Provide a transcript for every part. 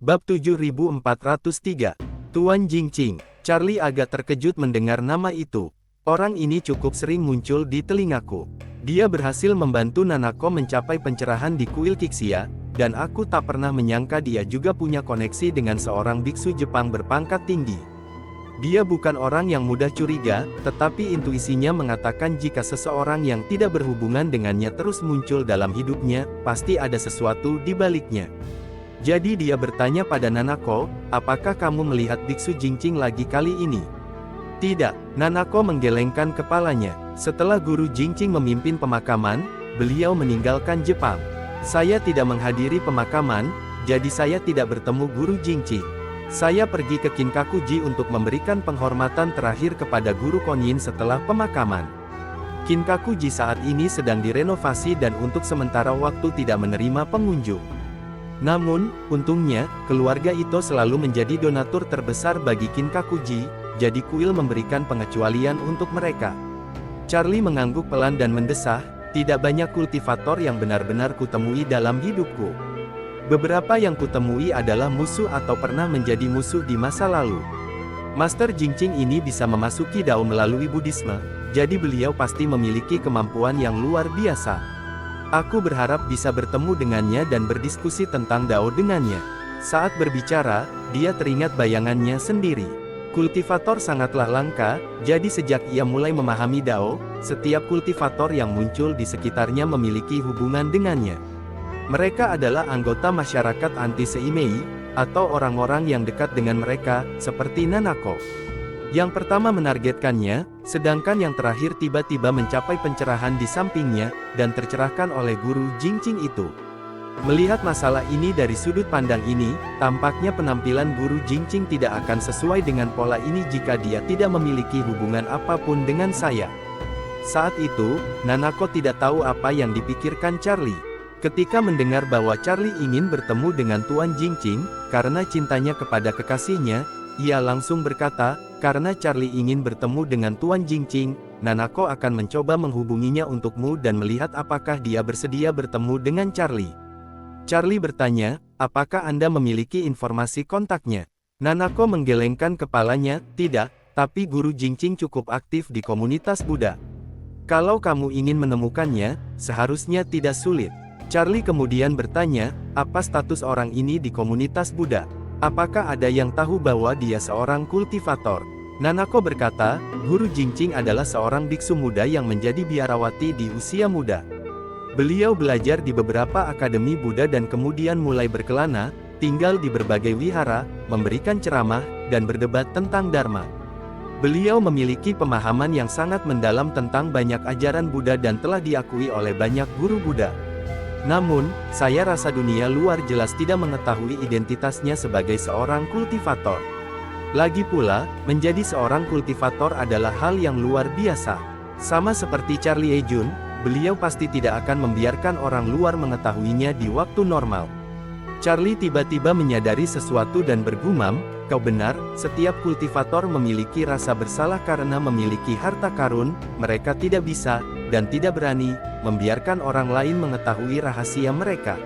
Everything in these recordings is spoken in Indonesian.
Bab 7403. Tuan Jingqing. Charlie agak terkejut mendengar nama itu. Orang ini cukup sering muncul di telingaku. Dia berhasil membantu Nanako mencapai pencerahan di kuil Qixia, dan aku tak pernah menyangka dia juga punya koneksi dengan seorang biksu Jepang berpangkat tinggi. Dia bukan orang yang mudah curiga, tetapi intuisinya mengatakan jika seseorang yang tidak berhubungan dengannya terus muncul dalam hidupnya, pasti ada sesuatu di baliknya. Jadi dia bertanya pada Nanako, apakah kamu melihat biksu Jingqing lagi kali ini? Tidak, Nanako menggelengkan kepalanya. Setelah guru Jingqing memimpin pemakaman, beliau meninggalkan Jepang. Saya tidak menghadiri pemakaman, jadi saya tidak bertemu guru Jingqing. Saya pergi ke Kinkakuji untuk memberikan penghormatan terakhir kepada guru Konyin setelah pemakaman. Kinkakuji saat ini sedang direnovasi dan untuk sementara waktu tidak menerima pengunjung. Namun, untungnya, keluarga Ito selalu menjadi donatur terbesar bagi Kinkakuji, jadi kuil memberikan pengecualian untuk mereka. Charlie mengangguk pelan dan mendesah, tidak banyak kultivator yang benar-benar kutemui dalam hidupku. Beberapa yang kutemui adalah musuh atau pernah menjadi musuh di masa lalu. Master Jingqing ini bisa memasuki Dao melalui Buddhisme, jadi beliau pasti memiliki kemampuan yang luar biasa. Aku berharap bisa bertemu dengannya dan berdiskusi tentang Dao dengannya. Saat berbicara, dia teringat bayangannya sendiri. Kultivator sangatlah langka, jadi sejak ia mulai memahami Dao, setiap kultivator yang muncul di sekitarnya memiliki hubungan dengannya. Mereka adalah anggota masyarakat anti-Seimei, atau orang-orang yang dekat dengan mereka, seperti Nanako. Yang pertama menargetkannya, sedangkan yang terakhir tiba-tiba mencapai pencerahan di sampingnya, dan tercerahkan oleh guru Jingqing itu. Melihat masalah ini dari sudut pandang ini, tampaknya penampilan guru Jingqing tidak akan sesuai dengan pola ini jika dia tidak memiliki hubungan apapun dengan saya. Saat itu, Nanako tidak tahu apa yang dipikirkan Charlie. Ketika mendengar bahwa Charlie ingin bertemu dengan Tuan Jingqing, karena cintanya kepada kekasihnya, ia langsung berkata, karena Charlie ingin bertemu dengan Tuan Jingqing, Nanako akan mencoba menghubunginya untukmu dan melihat apakah dia bersedia bertemu dengan Charlie. Charlie bertanya, apakah Anda memiliki informasi kontaknya? Nanako menggelengkan kepalanya, tidak, tapi guru Jingqing cukup aktif di komunitas Buddha. Kalau kamu ingin menemukannya, seharusnya tidak sulit. Charlie kemudian bertanya, apa status orang ini di komunitas Buddha? Apakah ada yang tahu bahwa dia seorang kultivator? Nanako berkata, guru Jingqing adalah seorang biksu muda yang menjadi biarawati di usia muda. Beliau belajar di beberapa akademi Buddha dan kemudian mulai berkelana, tinggal di berbagai wihara, memberikan ceramah, dan berdebat tentang Dharma. Beliau memiliki pemahaman yang sangat mendalam tentang banyak ajaran Buddha dan telah diakui oleh banyak guru Buddha. Namun, saya rasa dunia luar jelas tidak mengetahui identitasnya sebagai seorang kultivator. Lagi pula, menjadi seorang kultivator adalah hal yang luar biasa. Sama seperti Charlie Ejun, beliau pasti tidak akan membiarkan orang luar mengetahuinya di waktu normal. Charlie tiba-tiba menyadari sesuatu dan bergumam, kau benar, setiap kultivator memiliki rasa bersalah karena memiliki harta karun, mereka tidak bisa, dan tidak berani, membiarkan orang lain mengetahui rahasia mereka.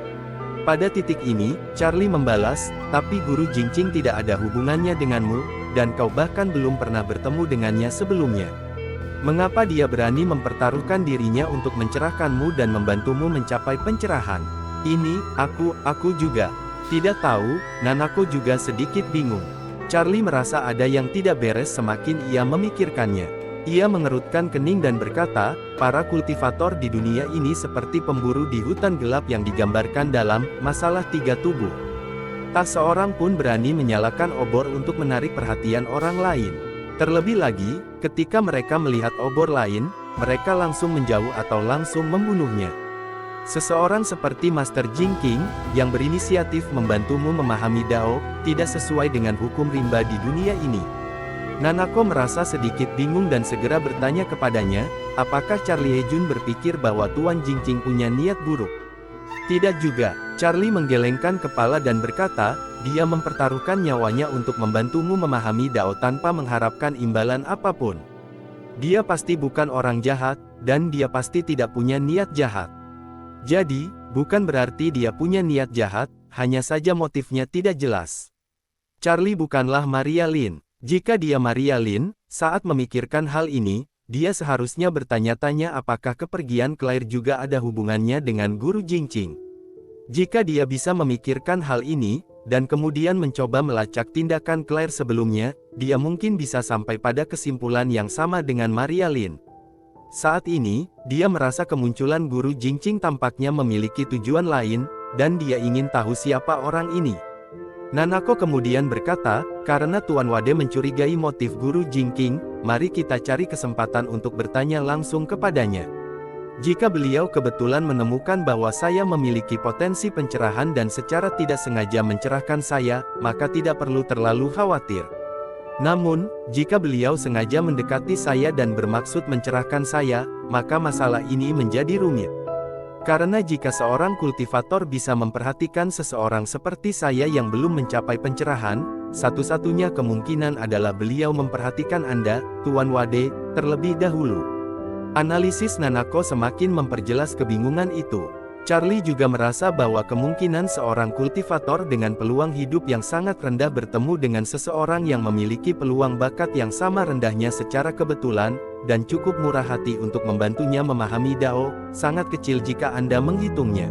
Pada titik ini, Charlie membalas, tapi guru Jingqing tidak ada hubungannya denganmu, dan kau bahkan belum pernah bertemu dengannya sebelumnya. Mengapa dia berani mempertaruhkan dirinya untuk mencerahkanmu dan membantumu mencapai pencerahan? Ini, aku juga tidak tahu. Nanako juga sedikit bingung. Charlie merasa ada yang tidak beres semakin ia memikirkannya. Ia mengerutkan kening dan berkata, para kultivator di dunia ini seperti pemburu di hutan gelap yang digambarkan dalam Masalah Tiga Tubuh. Tak seorang pun berani menyalakan obor untuk menarik perhatian orang lain. Terlebih lagi, ketika mereka melihat obor lain, mereka langsung menjauh atau langsung membunuhnya. Seseorang seperti Master Jingqing, yang berinisiatif membantumu memahami Dao, tidak sesuai dengan hukum rimba di dunia ini. Nanako merasa sedikit bingung dan segera bertanya kepadanya, apakah Charlie Ejun berpikir bahwa Tuan Jingqing punya niat buruk? Tidak juga, Charlie menggelengkan kepala dan berkata, dia mempertaruhkan nyawanya untuk membantumu memahami Dao tanpa mengharapkan imbalan apapun. Dia pasti bukan orang jahat, dan dia pasti tidak punya niat jahat. Jadi, bukan berarti dia punya niat jahat, hanya saja motifnya tidak jelas. Charlie bukanlah Maria Lin. Jika dia Maria Lin, saat memikirkan hal ini, dia seharusnya bertanya-tanya apakah kepergian Claire juga ada hubungannya dengan guru Jingqing. Jika dia bisa memikirkan hal ini, dan kemudian mencoba melacak tindakan Claire sebelumnya, dia mungkin bisa sampai pada kesimpulan yang sama dengan Maria Lin. Saat ini, dia merasa kemunculan guru Jingqing tampaknya memiliki tujuan lain, dan dia ingin tahu siapa orang ini. Nanako kemudian berkata, karena Tuan Wade mencurigai motif guru Jingqing, mari kita cari kesempatan untuk bertanya langsung kepadanya. Jika beliau kebetulan menemukan bahwa saya memiliki potensi pencerahan dan secara tidak sengaja mencerahkan saya, maka tidak perlu terlalu khawatir. Namun, jika beliau sengaja mendekati saya dan bermaksud mencerahkan saya, maka masalah ini menjadi rumit. Karena jika seorang kultivator bisa memperhatikan seseorang seperti saya yang belum mencapai pencerahan, satu-satunya kemungkinan adalah beliau memperhatikan Anda, Tuan Wade, terlebih dahulu. Analisis Nanako semakin memperjelas kebingungan itu. Charlie juga merasa bahwa kemungkinan seorang kultivator dengan peluang hidup yang sangat rendah bertemu dengan seseorang yang memiliki peluang bakat yang sama rendahnya secara kebetulan, dan cukup murah hati untuk membantunya memahami Dao, sangat kecil jika Anda menghitungnya.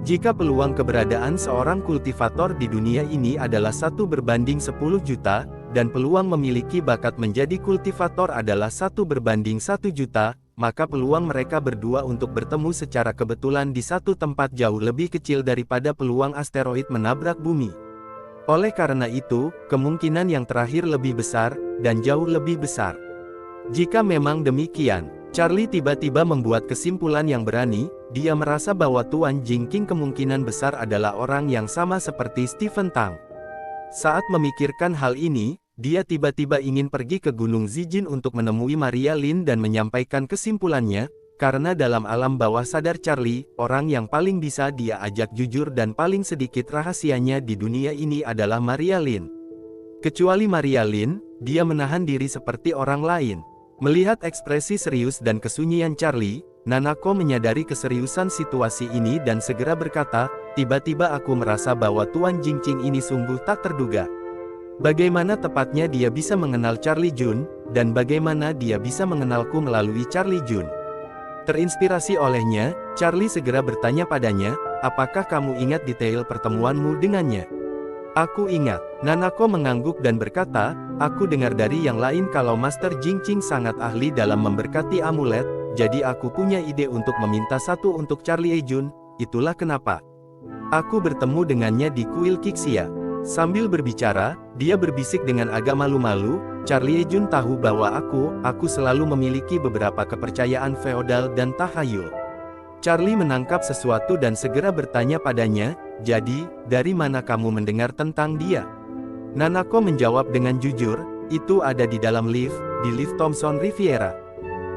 Jika peluang keberadaan seorang kultivator di dunia ini adalah 1/10 juta, dan peluang memiliki bakat menjadi kultivator adalah 1/1 juta, maka peluang mereka berdua untuk bertemu secara kebetulan di satu tempat jauh lebih kecil daripada peluang asteroid menabrak bumi. Oleh karena itu, kemungkinan yang terakhir lebih besar, dan jauh lebih besar. Jika memang demikian, Charlie tiba-tiba membuat kesimpulan yang berani, dia merasa bahwa Tuan Jingqing kemungkinan besar adalah orang yang sama seperti Stephen Tang. Saat memikirkan hal ini, dia tiba-tiba ingin pergi ke Gunung Zijin untuk menemui Maria Lin dan menyampaikan kesimpulannya, karena dalam alam bawah sadar Charlie, orang yang paling bisa dia ajak jujur dan paling sedikit rahasianya di dunia ini adalah Maria Lin. Kecuali Maria Lin, dia menahan diri seperti orang lain. Melihat ekspresi serius dan kesunyian Charlie, Nanako menyadari keseriusan situasi ini dan segera berkata, tiba-tiba aku merasa bahwa Tuan Jingqing ini sungguh tak terduga. Bagaimana tepatnya dia bisa mengenal Charlie Jun, dan bagaimana dia bisa mengenalku melalui Charlie Jun? Terinspirasi olehnya, Charlie segera bertanya padanya, apakah kamu ingat detail pertemuanmu dengannya? Aku ingat. Nanako mengangguk dan berkata, aku dengar dari yang lain kalau Master Jingqing sangat ahli dalam memberkati amulet, jadi aku punya ide untuk meminta satu untuk Charlie Jun, itulah kenapa aku bertemu dengannya di kuil Qixia. Sambil berbicara, dia berbisik dengan agak malu-malu, Charlie Jun tahu bahwa aku selalu memiliki beberapa kepercayaan feodal dan tahayul. Charlie menangkap sesuatu dan segera bertanya padanya, jadi, dari mana kamu mendengar tentang dia? Nanako menjawab dengan jujur, itu ada di dalam lift, di lift Thomson Riviera.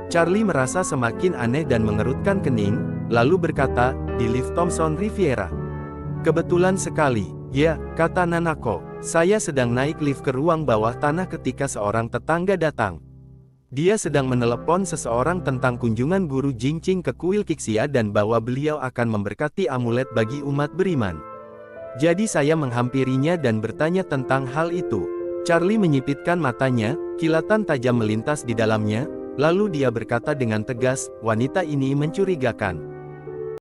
Charlie merasa semakin aneh dan mengerutkan kening, lalu berkata, di lift Thomson Riviera. Kebetulan sekali. Ya, kata Nanako, saya sedang naik lift ke ruang bawah tanah ketika seorang tetangga datang. Dia sedang menelepon seseorang tentang kunjungan guru Jingqing ke kuil Qixia dan bahwa beliau akan memberkati amulet bagi umat beriman. Jadi saya menghampirinya dan bertanya tentang hal itu. Charlie menyipitkan matanya, kilatan tajam melintas di dalamnya, lalu dia berkata dengan tegas, wanita ini mencurigakan.